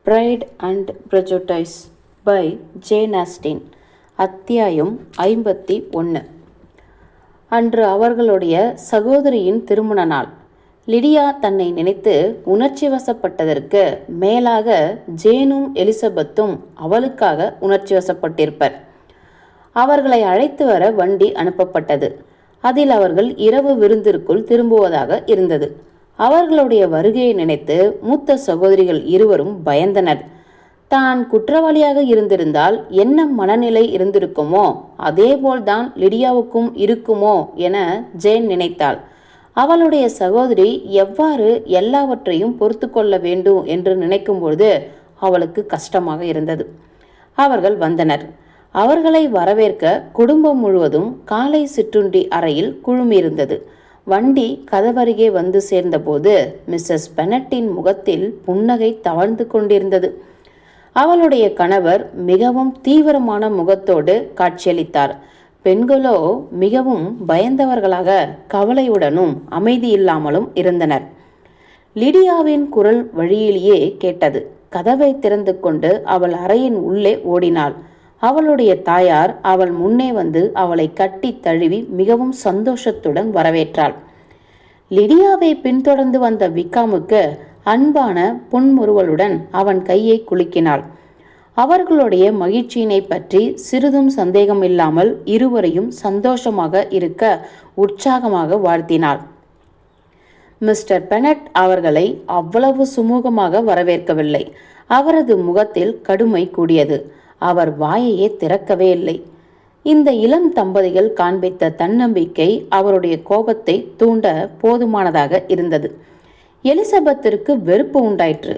Fried and prejudice by Jane Austen. அத்தியாயம் 51. அன்று அவர்களுடைய சகோதரியின் திருமண நாள். லிடியா தன்னை நினைத்து உணர்ச்சி வசப்பட்டதற்கு மேலாக ஜேனும் எலிசபெத்தும் அவளுக்காக உணர்ச்சி வசப்பட்டிருப்பர். அவர்களை அழைத்து வர வண்டி அனுப்பப்பட்டது. அதில் அவர்கள் இரவு விருந்திற்குள் திரும்புவதாக இருந்தது. அவர்களுடைய வருகையை நினைத்து மூத்த சகோதரிகள் இருவரும் பயந்தனர். தான் குற்றவாளியாக இருந்திருந்தால் என்ன மனநிலை இருந்திருக்குமோ அதேபோல்தான் லிடியாவுக்கும் இருக்குமோ என ஜேன் நினைத்தாள். அவளுடைய சகோதரி எவ்வாறு எல்லாவற்றையும் பொறுத்து கொள்ள வேண்டும் என்று நினைக்கும்பொழுது அவளுக்கு கஷ்டமாக இருந்தது. அவர்கள் வந்தனர். அவர்களை வரவேற்க குடும்பம் முழுவதும் காலை சிற்றுண்டி அறையில் குழுமியிருந்தது. வண்டி கதவருகே வந்து சேர்ந்தபோது மிஸ்ஸஸ் பெனட்டின் முகத்தில் புன்னகை தவழ்ந்து கொண்டிருந்தது. அவளுடைய கணவர் மிகவும் தீவிரமான முகத்தோடு காட்சியளித்தார். பெண்களோ மிகவும் பயந்தவர்களாக கவலையுடனும் அமைதியில்லாமலும் இருந்தனர். லிடியாவின் குரல் வழியிலேயே கேட்டது. கதவை திறந்து கொண்டு அவள் அறையின் உள்ளே ஓடினாள். அவளுடைய தாயார் அவள் முன்னே வந்து அவளை கட்டி தழுவி மிகவும் சந்தோஷத்துடன் வரவேற்றாள். லிடியாவை பின்தொடர்ந்து வந்த விக்காமுக்கு அன்பான புன்முறுவலுடன் அவன் கையை குலுக்கினாள். அவர்களுடைய மகிழ்ச்சியினை பற்றி சிறிதும் சந்தேகமில்லாமல் இருவரையும் சந்தோஷமாக இருக்க உற்சாகமாக வாழ்த்தினாள். மிஸ்டர் பெனட் அவர்களை அவ்வளவு சுமூகமாக வரவேற்கவில்லை. அவரது முகத்தில் கடுமை கூடியது. அவர் வாயையே திறக்கவே இல்லை. இந்த இளம் தம்பதிகள் காண்பித்த தன்னம்பிக்கை அவருடைய கோபத்தை தூண்ட போதுமானதாக இருந்தது. எலிசபெத்திற்கு வெறுப்பு உண்டாயிற்று.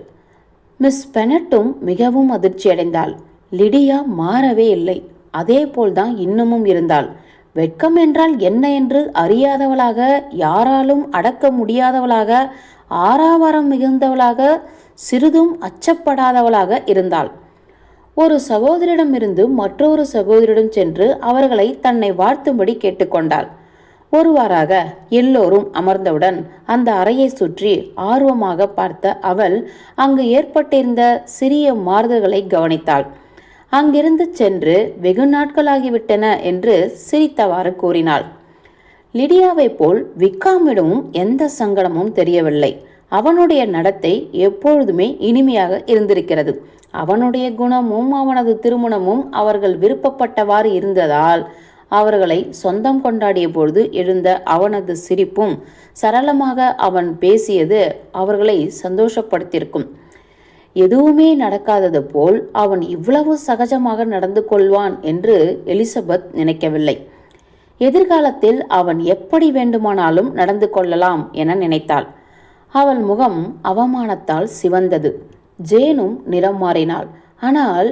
மிஸ் பெனட்டும் மிகவும் அதிர்ச்சியடைந்தாள். லிடியா மாறவே இல்லை. அதே போல்தான் இன்னமும் இருந்தாள். வெட்கம் என்றால் என்ன என்று அறியாதவளாக, யாராலும் அடக்க முடியாதவளாக, ஆறாவரம் மிகுந்தவளாக, சிறிதும் அச்சப்படாதவளாக இருந்தாள். ஒரு சகோதரிடமிருந்து மற்றொரு சகோதரிடம் சென்று அவர்களை தன்னை வாழ்த்தும்படி கேட்டுக்கொண்டாள். ஒருவாறாக எல்லோரும் அமர்ந்தவுடன் அந்த அறையை சுற்றி ஆர்வமாக பார்த்த அவள் அங்கு ஏற்பட்டிருந்த சிறிய மாறுதல்களை கவனித்தாள். அங்கிருந்து சென்று வெகு நாட்களாகிவிட்டன என்று சிரித்தவாறு கூறினாள். லிடியாவை போல் விக்காமிடமும் எந்த சங்கடமும் தெரியவில்லை. அவனுடைய நடத்தை எப்பொழுதுமே இனிமையாக இருந்திருக்கிறது. அவனுடைய குணமும் அவனது திருமணமும் அவர்கள் விருப்பப்பட்டவாறு இருந்ததால் அவர்களை சொந்தம் கொண்டாடிய பொழுது எழுந்த அவனது சிரிப்பும் சரளமாக அவன் பேசியது அவர்களை சந்தோஷப்படுத்தியிருக்கும். எதுவுமே நடக்காதது போல் அவன் இவ்வளவு சகஜமாக நடந்து கொள்வான் என்று எலிசபெத் நினைக்கவில்லை. எதிர்காலத்தில் அவன் எப்படி வேண்டுமானாலும் நடந்து கொள்ளலாம் என நினைத்தாள். அவள் முகம் அவமானத்தால் சிவந்தது. ஜேனும் நிறம் மாறினாள். ஆனால்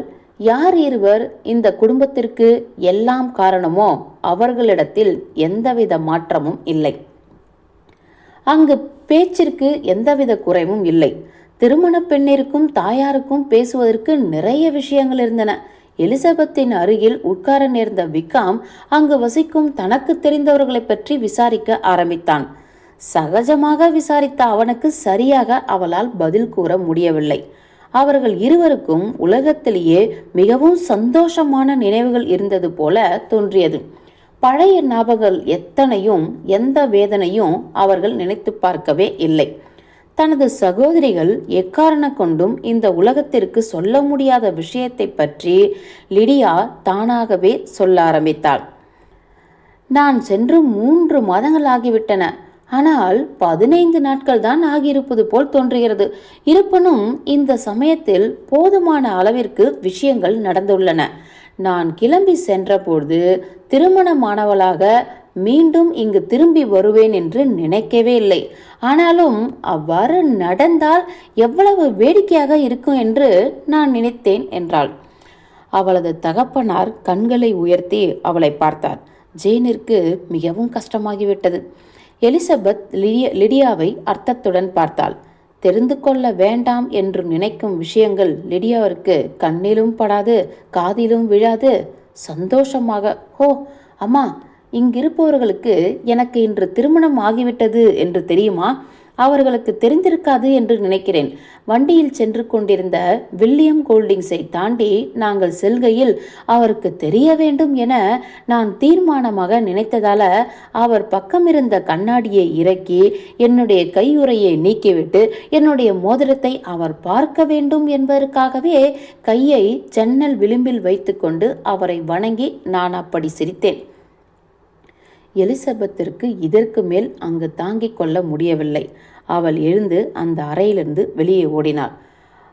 யார் இருவர் இந்த குடும்பத்திற்கு எல்லாம் காரணமோ அவர்களிடத்தில் எந்தவித மாற்றமும் இல்லை. அங்கு பேச்சிற்கு எந்தவித குறைவும் இல்லை. திருமண பெண்ணிற்கும் தாயாருக்கும் பேசுவதற்கு நிறைய விஷயங்கள் இருந்தன. எலிசபெத்தின் அருகில் உட்கார நேர்ந்த விக்காம் அங்கு வசிக்கும் தனக்கு தெரிந்தவர்களை பற்றி விசாரிக்க ஆரம்பித்தான். சகஜமாக விசாரித்த அவனுக்கு சரியாக அவளால் பதில் கூற முடியவில்லை. அவர்கள் இருவருக்கும் உலகத்திலேயே மிகவும் சந்தோஷமான நினைவுகள் இருந்தது போல தோன்றியது. பழைய ஞாபகங்கள் எத்தனையும் எந்த வேதனையும் அவர்கள் நினைத்து பார்க்கவே இல்லை. தனது சகோதரிகள் எக்காரண கொண்டும் இந்த உலகத்திற்கு சொல்ல முடியாத விஷயத்தை பற்றி லிடியா தானாகவே சொல்ல ஆரம்பித்தாள். நான் சென்று 3 மாதங்கள் ஆகிவிட்டன. ஆனால் 15 நாட்கள் தான் ஆகியிருப்பது போல் தோன்றுகிறது. இருப்பினும் இந்த சமயத்தில் போதுமான அளவிற்கு விஷயங்கள் நடந்துள்ளன. நான் கிளம்பி சென்றபோது திருமணமானவளாக மீண்டும் இங்கு திரும்பி வருவேன் என்று நினைக்கவே இல்லை. ஆனாலும் அவ்வாறு நடந்தால் எவ்வளவு வேடிக்கையாக இருக்கும் என்று நான் நினைத்தேன் என்றாள். அவளது தகப்பனார் கண்களை உயர்த்தி அவளை பார்த்தார். ஜேனிற்கு மிகவும் கஷ்டமாகிவிட்டது. எலிசபெத் லிடியாவை அர்த்தத்துடன் பார்த்தாள். தெரிந்து கொள்ள வேண்டாம் என்று நினைக்கும் விஷயங்கள் லிடியாவிற்கு கண்ணிலும் படாது, காதிலும் விழாது. சந்தோஷமாக, ஓ அம்மா, இங்கிருப்பவர்களுக்கு எனக்கு இன்று திருமணம் ஆகிவிட்டது என்று தெரியுமா? அவர்களுக்கு தெரிந்திருக்காது என்று நினைக்கிறேன். வண்டியில் சென்று கொண்டிருந்த வில்லியம் கோல்டிங்ஸை தாண்டி நாங்கள் செல்கையில் அவருக்கு தெரிய வேண்டும் என நான் தீர்மானமாக நினைத்ததால அவர் பக்கமிருந்த கண்ணாடியை இறக்கி என்னுடைய கையுறையை நீக்கிவிட்டு என்னுடைய மோதிரத்தை அவர் பார்க்க வேண்டும் என்பதற்காகவே கையை ஜன்னல் விளிம்பில் வைத்துக்கொண்டு அவரை வணங்கி நான் அப்படி சிரித்தேன். எலிசபெத்திற்கு இதற்கு மேல் அங்கு தாங்கிக் கொள்ள முடியவில்லை. அவள் எழுந்து அந்த அறையிலிருந்து வெளியே ஓடினாள்.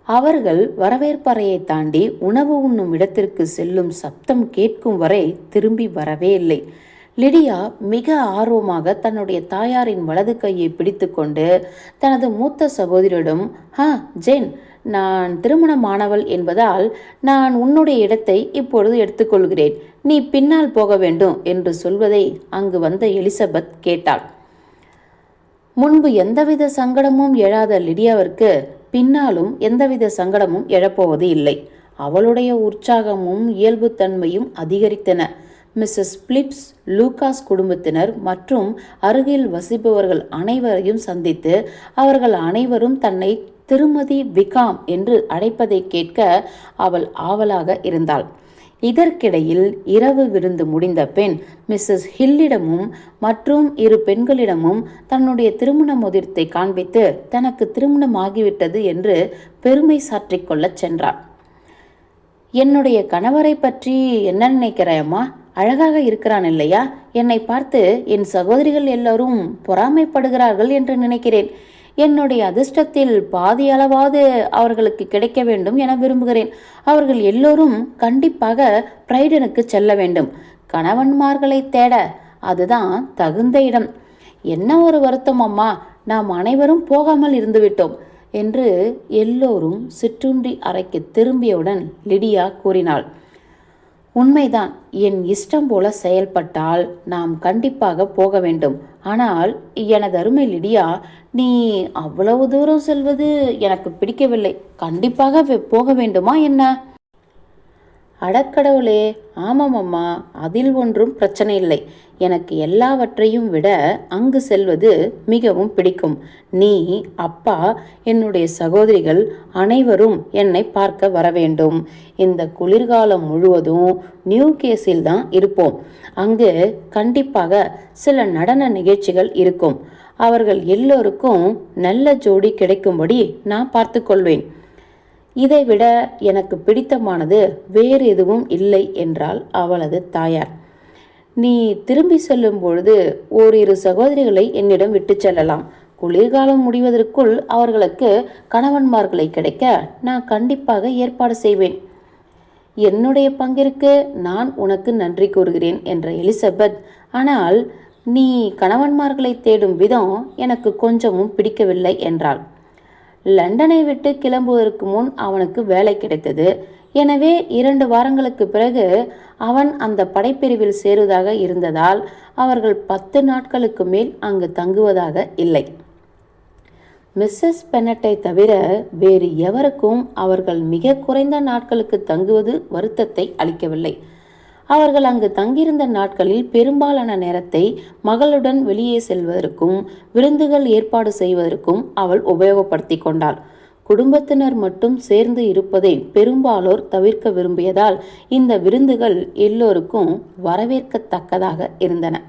அவர்கள் வரவேற்பறையை தாண்டி உணவு உண்ணும் இடத்திற்கு செல்லும் சப்தம் கேட்கும் வரை திரும்பி வரவே இல்லை. லிடியா மிக ஆர்வமாக தன்னுடைய தாயாரின் வலது கையை பிடித்து கொண்டு தனது மூத்த சகோதரியிடம், ஜேன், நான் திருமணமானவள் என்பதால் நான் உன்னுடைய இடத்தை இப்பொழுது எடுத்துக்கொள்கிறேன். நீ பின்னால் போக வேண்டும் என்று சொல்வதை அங்கு வந்த எலிசபெத் கேட்டாள். முன்பு எந்தவித சங்கடமும் எழாத லிடியாவிற்கு பின்னாலும் எந்தவித சங்கடமும் எழப்போவது இல்லை. அவளுடைய உற்சாகமும் இயல்புத்தன்மையும் அதிகரித்தன. மிஸ்ஸஸ் பிலிப்ஸ், லூகாஸ் குடும்பத்தினர் மற்றும் அருகில் வசிப்பவர்கள் அனைவரையும் சந்தித்து அவர்கள் அனைவரும் தன்னை திருமதி விகாம் என்று அழைப்பதை கேட்க அவள் ஆவலாக இருந்தாள். இதற்கிடையில் இரவு விருந்து முடிந்த பின் மிஸ்ஸஸ் ஹில்லிடமும் மற்றும் இரு பெண்களிடமும் தன்னுடைய திருமண மோதிரத்தை காண்பித்து தனக்கு திருமணம் ஆகிவிட்டது என்று பெருமை சாற்றிக்கொள்ளச் சென்றாள். என்னுடைய கணவரை பற்றி என்ன நினைக்கிறாயம்மா? அழகாக இருக்கிறான் இல்லையா? என்னை பார்த்து என் சகோதரிகள் எல்லோரும் பொறாமைப்படுகிறார்கள் என்று நினைக்கிறேன். என்னுடைய அதிர்ஷ்டத்தில் பாதி அளவாவது அவர்களுக்கு கிடைக்க வேண்டும் என விரும்புகிறேன். அவர்கள் எல்லோரும் கண்டிப்பாக பிரைடனுக்கு செல்ல வேண்டும். கணவன்மார்களை தேட அதுதான் தகுந்த இடம். என்ன ஒரு வருத்தம் அம்மா, நாம் அனைவரும் போகாமல் இருந்துவிட்டோம் என்று எல்லோரும் சிற்றுண்டி அறைக்கு திரும்பியவுடன் லிடியா கூறினாள். உண்மைதான், என் இஷ்டம் போல செயல்பட்டால் நாம் கண்டிப்பாக போக வேண்டும். ஆனால் எனது அருமை லிடியா, நீ அவ்வளவு தூரம் செல்வது எனக்கு பிடிக்கவில்லை. கண்டிப்பாக போக வேண்டுமா என்ன? அடக்கடவுளே, ஆமாம் அம்மா, அதில் ஒன்றும் பிரச்சனை இல்லை. எனக்கு எல்லாவற்றையும் விட அங்கு செல்வது மிகவும் பிடிக்கும். நீ, அப்பா, என்னுடைய சகோதரிகள் அனைவரும் என்னை பார்க்க வர வேண்டும். இந்த குளிர்காலம் முழுவதும் நியூ கேஸில் தான் இருப்போம். அங்கு கண்டிப்பாக சில நடன நிகழ்ச்சிகள் இருக்கும். அவர்கள் எல்லோருக்கும் நல்ல ஜோடி கிடைக்கும்படி நான் பார்த்து கொள்வேன். இதைவிட எனக்கு பிடித்தமானது வேறு எதுவும் இல்லை என்றாள் அவளது தாயார். நீ திரும்பி செல்லும் பொழுது ஓரிரு சகோதரிகளை என்னிடம் விட்டு செல்லலாம். குளிர்காலம் முடிவதற்குள் அவர்களுக்கு கணவன்மார்களை கிடைக்க நான் கண்டிப்பாக ஏற்பாடு செய்வேன். என்னுடைய பங்கிற்கு நான் உனக்கு நன்றி கூறுகிறேன் என்ற எலிசபெத், ஆனால் நீ கணவன்மார்களை தேடும் விதம் எனக்கு கொஞ்சமும் பிடிக்கவில்லை என்றாள். லண்டனை விட்டு கிளம்புவதற்கு முன் அவனுக்கு வேலை கிடைத்தது. எனவே 2 வாரங்களுக்கு பிறகு அவன் அந்த படைப்பிரிவில் சேருவதாக இருந்ததால் அவர்கள் 10 நாட்களுக்கு மேல் அங்கு தங்குவதாக இல்லை. மிஸ்ஸஸ் பென்னட்டை தவிர வேறு எவருக்கும் அவர்கள் மிக குறைந்த நாட்களுக்கு தங்குவது வருத்தத்தை அளிக்கவில்லை. அவர்கள் அங்கு தங்கியிருந்த நாட்களில் பெரும்பாலான நேரத்தை மகளுடன் வெளியே செல்வதற்கும் விருந்துகள் ஏற்பாடு செய்வதற்கும் அவள் உபயோகப்படுத்தி கொண்டாள். குடும்பத்தினர் மட்டும் சேர்ந்து இருப்பதை பெரும்பாலோர் தவிர்க்க விரும்பியதால் இந்த விருந்துகள் எல்லோருக்கும் வரவேற்கத்தக்கதாக இருந்தன.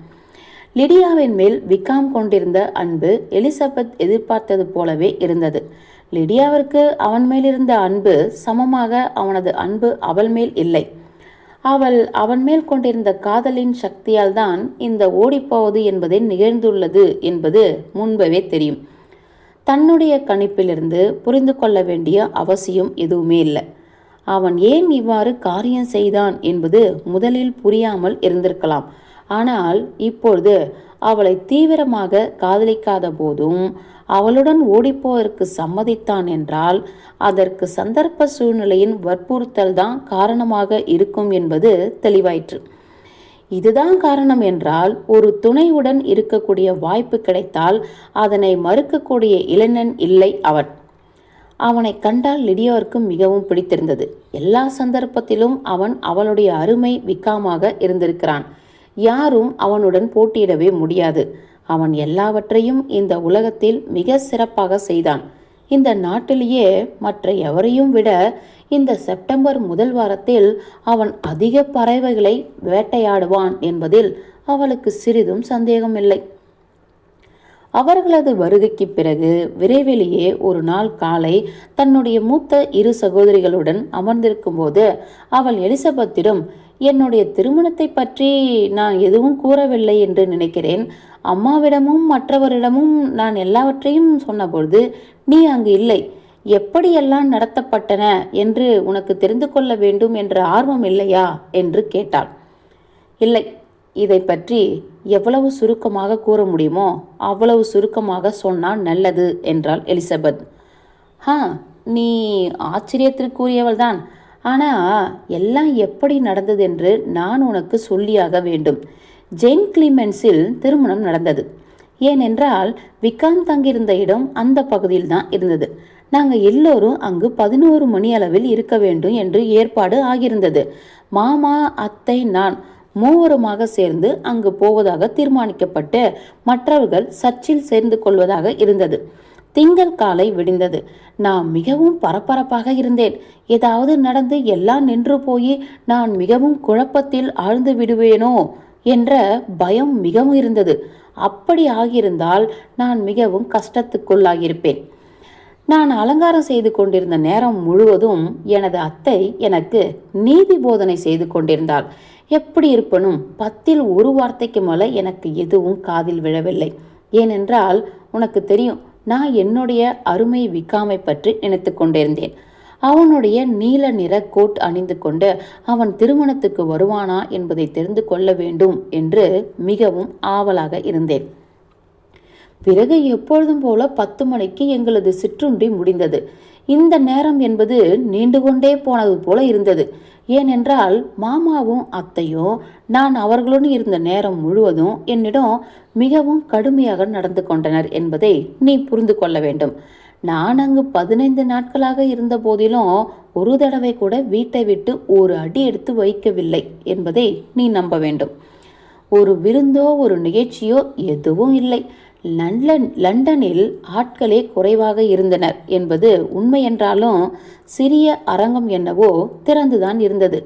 லிடியாவின் மேல் விகாம் கொண்டிருந்த அன்பு எலிசபெத் எதிர்பார்த்தது போலவே இருந்தது. லிடியாவிற்கு அவன் மேலிருந்த அன்பு சமமாக அவனது அன்பு அவள் மேல் இல்லை. அவள் அவன் மேல் கொண்டிருந்த காதலின் சக்தியால் தான் இந்த ஓடிப்போவது என்பதை நிகழ்ந்துள்ளது என்பது முன்பவே தெரியும். தன்னுடைய கணிப்பிலிருந்து புரிந்து கொள்ள வேண்டிய அவசியம் எதுவுமே இல்லை. அவன் ஏன் இவ்வாறு காரியம் செய்தான் என்பது முதலில் புரியாமல் இருந்திருக்கலாம். ஆனால் இப்பொழுது அவளை தீவிரமாக காதலிக்காத போதும் அவளுடன் ஓடிப்போவதற்கு சம்மதித்தான் என்றால் அதற்கு சந்தர்ப்ப சூழ்நிலையின் வற்புறுத்தல் தான் காரணமாக இருக்கும் என்பது தெளிவாயிற்று. இதுதான் காரணம் என்றால் ஒரு துணையுடன் இருக்கக்கூடிய வாய்ப்பு கிடைத்தால் அதனை மறுக்கக்கூடிய இளைஞன் இல்லை அவன். அவனை கண்டால் லிடியாவிற்கு மிகவும் பிடித்திருந்தது. எல்லா சந்தர்ப்பத்திலும் அவன் அவளுடைய அருமை விகாமாக இருந்திருக்கிறான். யாரும் அவனுடன் போட்டியிடவே முடியாது. அவன் எல்லாவற்றையும் இந்த உலகத்தில் மிக சிறப்பாக செய்தான். இந்த நாட்டிலேயே மற்ற எவரையும் விட இந்த செப்டம்பர் முதல் வாரத்தில் அவன் அதிக பறவைகளை வேட்டையாடுவான் என்பதில் அவளுக்கு சிறிதும் சந்தேகமில்லை. அவர்களது வருகைக்கு பிறகு விரைவிலேயே ஒரு நாள் காலை தன்னுடைய மூத்த இரு சகோதரிகளுடன் அமர்ந்திருக்கும் போது அவள் எலிசபெத்திடம், என்னுடைய திருமணத்தை பற்றி நான் எதுவும் கூறவில்லை என்று நினைக்கிறேன். அம்மாவிடமும் மற்றவரிடமும் நான் எல்லாவற்றையும் சொன்னபொழுது நீ அங்கு இல்லை. எப்படியெல்லாம் நடத்தப்பட்டன என்று உனக்கு தெரிந்து கொள்ள வேண்டும் என்ற ஆர்வம் இல்லையா என்று கேட்டாள். இல்லை, இதை பற்றி எவ்வளவு சுருக்கமாக கூற முடியுமோ அவ்வளவு சுருக்கமாக சொன்னால் நல்லது என்றாள் எலிசபெத். நீ ஆச்சரியத்திற்குரியவள்தான். ஆனால் எல்லாம் எப்படி நடந்தது என்று நான் உனக்கு சொல்லியாக வேண்டும். ஜெயின் கிளிமென்ஸில் திருமணம் நடந்தது. ஏனென்றால் விக்காம் தங்கியிருந்த இடம் அந்த பகுதியில் தான் இருந்தது. நாங்கள் எல்லோரும் அங்கு 11 மணி அளவில் இருக்க வேண்டும் என்று ஏற்பாடு ஆகியிருந்தது. மாமா, அத்தை, நான் மூவருமாக சேர்ந்து அங்கு போவதாக தீர்மானிக்கப்பட்டு மற்றவர்கள் சர்ச்சில் சேர்ந்து கொள்வதாக இருந்தது. திங்கள் காலை விடிந்தது. நான் மிகவும் பரபரப்பாக இருந்தேன். ஏதாவது நடந்து எல்லாம் நின்று போய் நான் மிகவும் குழப்பத்தில் ஆழ்ந்து விடுவேனோ என்ற பயம் மிகவும் இருந்தது. அப்படி ஆகியிருந்தால் நான் மிகவும் கஷ்டத்துக்குள்ளாகியிருப்பேன். நான் அலங்காரம் செய்து கொண்டிருந்த நேரம் முழுவதும் எனது அத்தை எனக்கு நீதி போதனை செய்து கொண்டிருந்தாள். எப்படி இருப்பனும் 10ல் ஒரு வார்த்தைக்கு மேலே எனக்கு எதுவும் காதில் விழவில்லை. ஏனென்றால் உனக்கு தெரியும், நான் என்னுடைய அருமை விக்காமை பற்றி நினைத்து கொண்டிருந்தேன். அவனுடைய நீல நிற கோட் அணிந்து கொண்டு அவன் திருமணத்துக்கு வருவானா என்பதை தெரிந்து கொள்ள வேண்டும் என்று மிகவும் ஆவலாக இருந்தேன். பிறகு எப்பொழுதும் போல 10 மணிக்கு எங்களது சிற்றுண்டி முடிந்தது. இந்த நேரம் என்பது நீண்டு கொண்டே போனது போல இருந்தது. ஏனென்றால் மாமாவும் அத்தையும் நான் அவர்களுடன் இருந்த நேரம் முழுவதும் என்னிடம் மிகவும் கடுமையாக நடந்து கொண்டனர் என்பதை நீ புரிந்து கொள்ள வேண்டும். நான் அங்கு 15 நாட்களாக இருந்த போதிலும் ஒரு தடவை கூட வீட்டை விட்டு ஒரு அடி எடுத்து வைக்கவில்லை என்பதை நீ நம்ப வேண்டும். ஒரு விருந்தோ ஒரு நிகழ்ச்சியோ எதுவும் இல்லை. லண்டனில் ஆட்களே குறைவாக இருந்தனர் என்பது உண்மை என்றாலும் சிறிய அரங்கம் என்னவோ திறந்துதான் இருந்தது.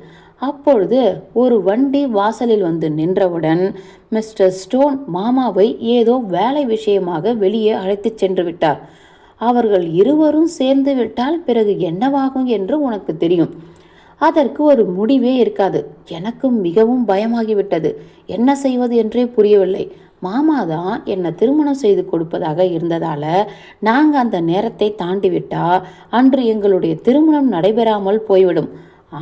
அப்பொழுது ஒரு வண்டி வாசலில் வந்து நின்றவுடன் மிஸ்டர் ஸ்டோன் மாமாவை ஏதோ வேலை விஷயமாக வெளியே அழைத்து சென்று விட்டார். அவர்கள் இருவரும் சேர்ந்து விட்டால் பிறகு என்னவாகும் என்று உனக்கு தெரியும். அதற்கு ஒரு முடிவே இருக்காது. எனக்கும் மிகவும் பயமாகிவிட்டது. என்ன செய்வது என்றே புரியவில்லை. மாமா தான் என்னை திருமணம் செய்து கொடுப்பதாக இருந்ததால் நாங்கள் அந்த நேரத்தை தாண்டிவிட்டா அன்று எங்களுடைய திருமணம் நடைபெறாமல் போய்விடும்.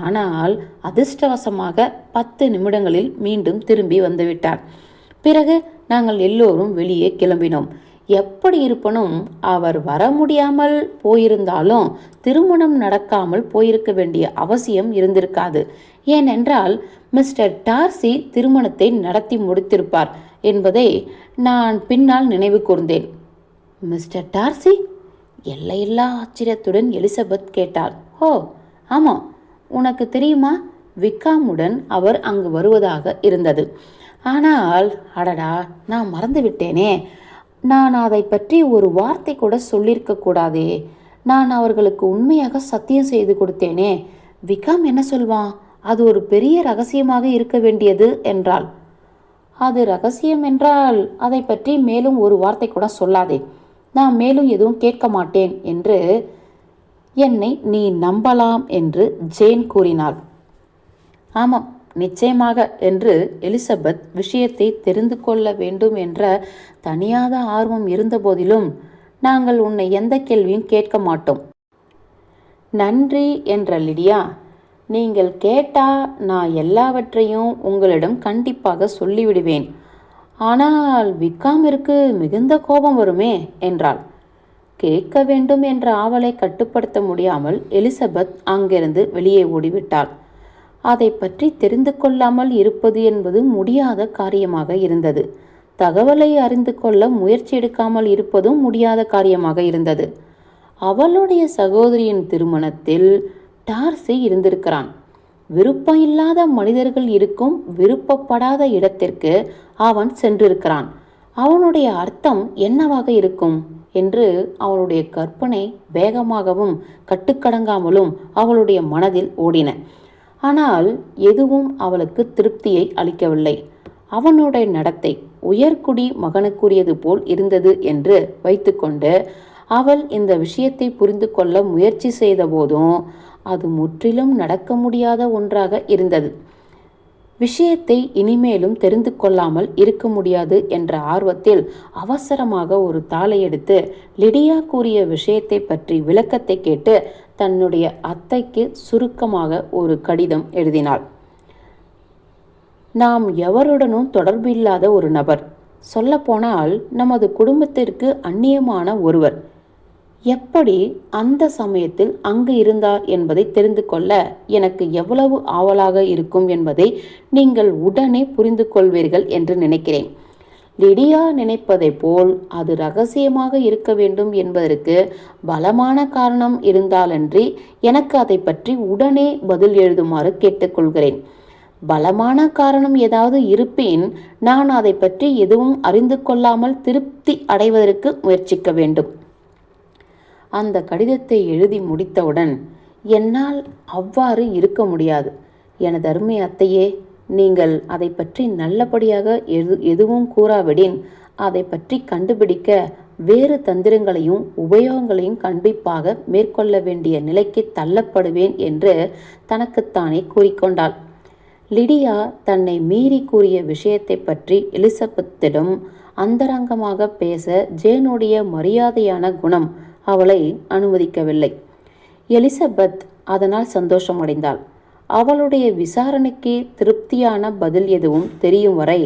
ஆனால் அதிர்ஷ்டவசமாக 10 நிமிடங்களில் மீண்டும் திரும்பி வந்துவிட்டார். பிறகு நாங்கள் எல்லோரும் வெளியே கிளம்பினோம். எப்படி இருப்பனும் அவர் வர முடியாமல் போயிருந்தாலும் திருமணம் நடக்காமல் போயிருக்க வேண்டிய அவசியம் இருந்திருக்காது. ஏனென்றால் மிஸ்டர் டார்சி திருமணத்தை நடத்தி முடித்திருப்பார் என்பதை நான் பின்னால் நினைவு கூர்ந்தேன். Mister Darcy? எல்லையில்லா ஆச்சரியத்துடன் எலிசபெத் கேட்டாள். ஓ ஆமாம், உனக்கு தெரியுமா? விக்காமுடன் அவர் அங்கு வருவதாக இருந்தது. ஆனால் அடடா, நான் மறந்து விட்டேனே. நான் அதை பற்றி ஒரு வார்த்தை கூட சொல்லியிருக்க கூடாதே. நான் அவர்களுக்கு உண்மையாக சத்தியம் செய்து கொடுத்தேனே. விக்காம் என்ன சொல்வான்? அது ஒரு பெரிய ரகசியமாக இருக்க வேண்டியது என்றாள். அது ரகசியம் என்றால் அதை பற்றி மேலும் ஒரு வார்த்தை கூட சொல்லாதே. நான் மேலும் எதுவும் கேட்க மாட்டேன் என்று என்னை நீ நம்பலாம் என்று ஜேன் கூறினாள். ஆமாம், நிச்சயமாக என்று எலிசபெத் விஷயத்தை தெரிந்து கொள்ள வேண்டும் என்ற தனியாத ஆர்வம் இருந்த போதிலும் நாங்கள் உன்னை எந்த கேள்வியும் கேட்க மாட்டோம். நன்றி என்ற லிடியா. நீங்கள் கேட்டா நான் எல்லாவற்றையும் உங்களிடம் கண்டிப்பாக சொல்லிவிடுவேன். ஆனால் விக்காமிற்கு மிகுந்த கோபம் வருமே என்றாள். கேட்க வேண்டும் என்ற ஆவலை கட்டுப்படுத்த முடியாமல் எலிசபெத் அங்கிருந்து வெளியே ஓடிவிட்டாள். அதை பற்றி தெரிந்து கொள்ளாமல் இருப்பது என்பது முடியாத காரியமாக இருந்தது. தகவலை அறிந்து கொள்ள முயற்சி எடுக்காமல் இருப்பதும் முடியாத காரியமாக இருந்தது. அவளுடைய சகோதரியின் திருமணத்தில் டார்சி இருந்திருக்கிறான். விருப்பம் இல்லாத மனிதர்கள் இருக்கும் விருப்பப்படாத இடத்திற்கு அவன் சென்றிருக்கிறான். அவனுடைய அர்த்தம் என்னவாக இருக்கும் என்று அவளுடைய கற்பனை வேகமாகவும் கட்டுக்கடங்காமலும் அவளுடைய மனதில் ஓடின. ஆனால் எதுவும் அவளுக்கு திருப்தியை அளிக்கவில்லை. அவனுடைய நடத்தை உயர்குடி மகனுக்குரியது போல் இருந்தது என்று வைத்துக்கொண்டு அவள் இந்த விஷயத்தை புரிந்து கொள்ள முயற்சி செய்த போதும் அது முற்றிலும் நடக்க முடியாத ஒன்றாக இருந்தது. விஷயத்தை இனிமேலும் தெரிந்து கொள்ளாமல் இருக்க முடியாது என்ற ஆர்வத்தில் அவசரமாக ஒரு தாளை எடுத்து லிடியா கூறிய விஷயத்தை பற்றி விளக்கத்தை கேட்டு தன்னுடைய அத்தைக்கு சுருக்கமாக ஒரு கடிதம் எழுதினாள். நாம் எவருடனும் தொடர்பு இல்லாத ஒரு நபர், சொல்லப்போனால் நமது குடும்பத்திற்கு அந்நியமான ஒருவர் எப்படி அந்த சமயத்தில் அங்கு இருந்தார் என்பதை தெரிந்து கொள்ள எனக்கு எவ்வளவு ஆவலாக இருக்கும் என்பதை நீங்கள் உடனே புரிந்து கொள்வீர்கள் என்று நினைக்கிறேன். லிடியா நினைப்பதை போல் அது ரகசியமாக இருக்க வேண்டும் என்பதற்கு பலமான காரணம் இருந்தாலன்றி எனக்கு அதை பற்றி உடனே பதில் எழுதுமாறு கேட்டுக்கொள்கிறேன். பலமான காரணம் ஏதாவது இருப்பின் நான் அதை பற்றி எதுவும் அறிந்து கொள்ளாமல் திருப்தி அடைவதற்கு முயற்சிக்க வேண்டும். அந்த கடிதத்தை எழுதி முடித்தவுடன், என்னால் அவ்வாறு இருக்க முடியாது எனது அருமை அத்தையே, நீங்கள் அதை பற்றி நல்லபடியாக எதுவும் கூறாவிடின் அதை பற்றி கண்டுபிடிக்க வேறு தந்திரங்களையும் உபயோகங்களையும் கண்டிப்பாக மேற்கொள்ள வேண்டிய நிலைக்கு தள்ளப்படுவேன் என்று தனக்குத்தானே கூறிக்கொண்டாள். லிடியா தன்னை மீறி கூறிய விஷயத்தை பற்றி எலிசபெத்திடம் அந்தரங்கமாக பேச ஜேனுடைய மரியாதையான குணம் அவளை அனுமதிக்கவில்லை. எலிசபெத் அதனால் சந்தோஷமடைந்தாள். அவளுடைய விசாரணைக்கு திருப்தியான பதில் எதுவும் தெரியும் வரை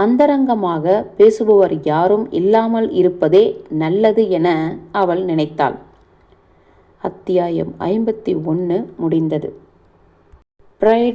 அந்தரங்கமாக பேசுபவர் யாரும் இல்லாமல் இருப்பதே நல்லது என அவள் நினைத்தாள். அத்தியாயம் 51 முடிந்தது. பிரைட்